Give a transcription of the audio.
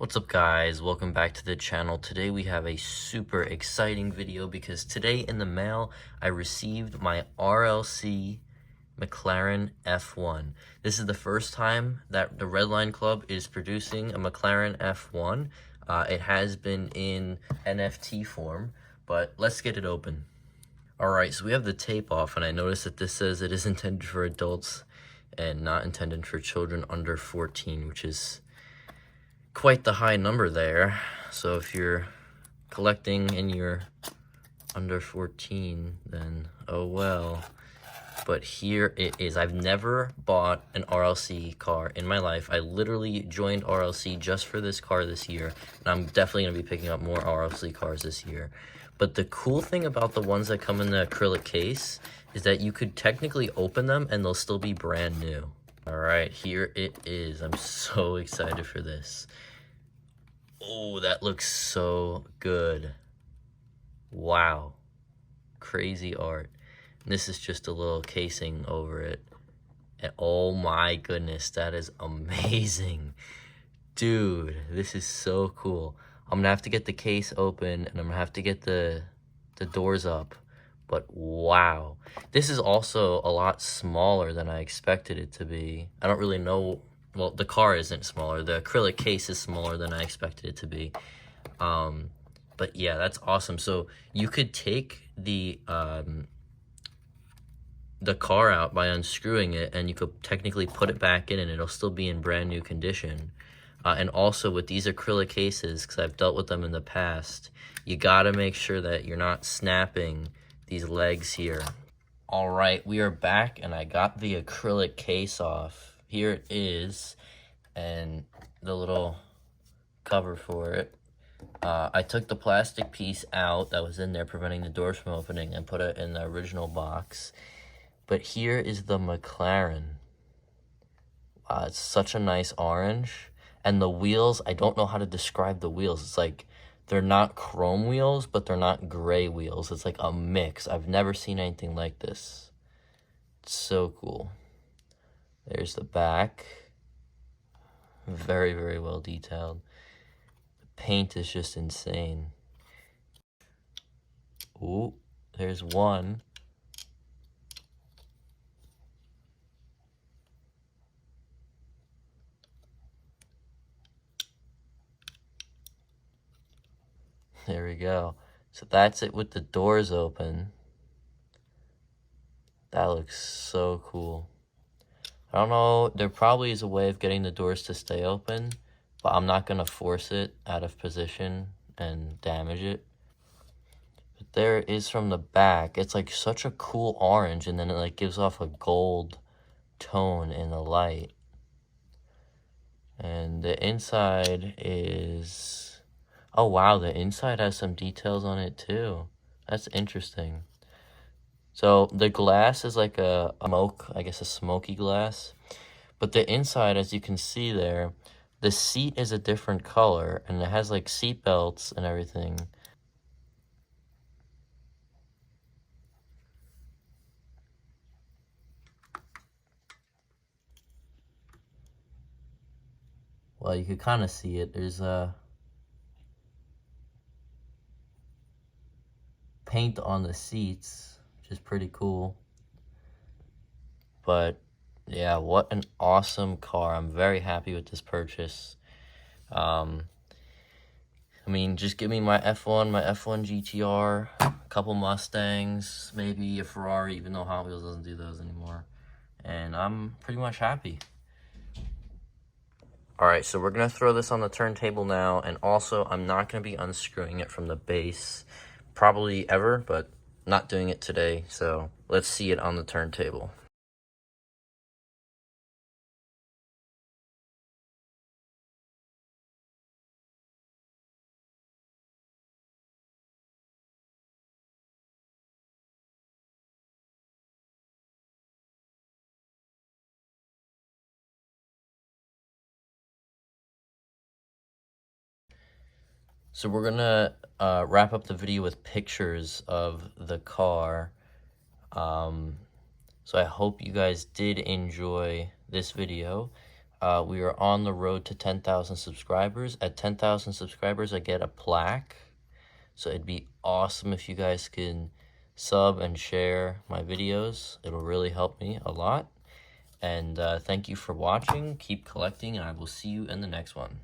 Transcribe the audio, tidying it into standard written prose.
What's up guys, welcome back to the channel. Today we have a super exciting video because today in the mail I received my RLC McLaren F1. This is the first time that the Redline Club is producing a McLaren F1. It has been in NFT form, but let's get it open. Alright, so we have the tape off and I noticed that this says it is intended for adults and not intended for children under 14, which is quite the high number there. So if you're collecting and you're under 14, then oh well. But here it is. I've never bought an RLC car in my life. I literally joined RLC just for this car this year, and I'm definitely going to be picking up more RLC cars this year. But the cool thing about the ones that come in the acrylic case is that you could technically open them and they'll still be brand new. All right, here it is. I'm so excited for this. Oh, that looks so good. Wow. Crazy art. And this is just a little casing over it. And oh my goodness, that is amazing. Dude, this is so cool. I'm gonna have to get the case open and I'm gonna have to get the doors up. But wow. This is also a lot smaller than I expected it to be. I don't really know. Well, the car isn't smaller. The acrylic case is smaller than I expected it to be. But yeah, that's awesome. So you could take the car out by unscrewing it, and you could technically put it back in and it'll still be in brand new condition. And also with these acrylic cases, because I've dealt with them in the past, you gotta make sure that you're not snapping these legs here. All right, we are back and I got the acrylic case off. Here it is, and the little cover for it. I took the plastic piece out that was in there preventing the doors from opening and put it in the original box. But here is the McLaren. Wow, it's such a nice orange. And the wheels, I don't know how to describe the wheels. It's like, they're not chrome wheels, but they're not gray wheels. It's like a mix. I've never seen anything like this. It's so cool. There's the back. Very, very well detailed. The paint is just insane. Ooh, there's one. There we go. So that's it with the doors open. That looks so cool. I don't know, there probably is a way of getting the doors to stay open, but I'm not going to force it out of position and damage it. But there it is from the back. It's like such a cool orange, and then it like gives off a gold tone in the light. And the inside is... Oh wow, the inside has some details on it too. That's interesting. So the glass is like a smoky glass. But the inside, as you can see there, the seat is a different color and it has like seat belts and everything. Well, you could kind of see it. There's paint on the seats, which is pretty cool. But yeah, what an awesome car. I'm very happy with this purchase. I mean, just give me my F1 GTR, a couple Mustangs, maybe a Ferrari, even though Hot Wheels doesn't do those anymore. And I'm pretty much happy. Alright, so we're going to throw this on the turntable now, and also I'm not going to be unscrewing it from the base, probably ever, but not doing it today, so let's see it on the turntable. So we're gonna wrap up the video with pictures of the car. So I hope you guys did enjoy this video. We are on the road to 10,000 subscribers. At 10,000 subscribers, I get a plaque. So it'd be awesome if you guys can sub and share my videos. It'll really help me a lot. And thank you for watching. Keep collecting, and I will see you in the next one.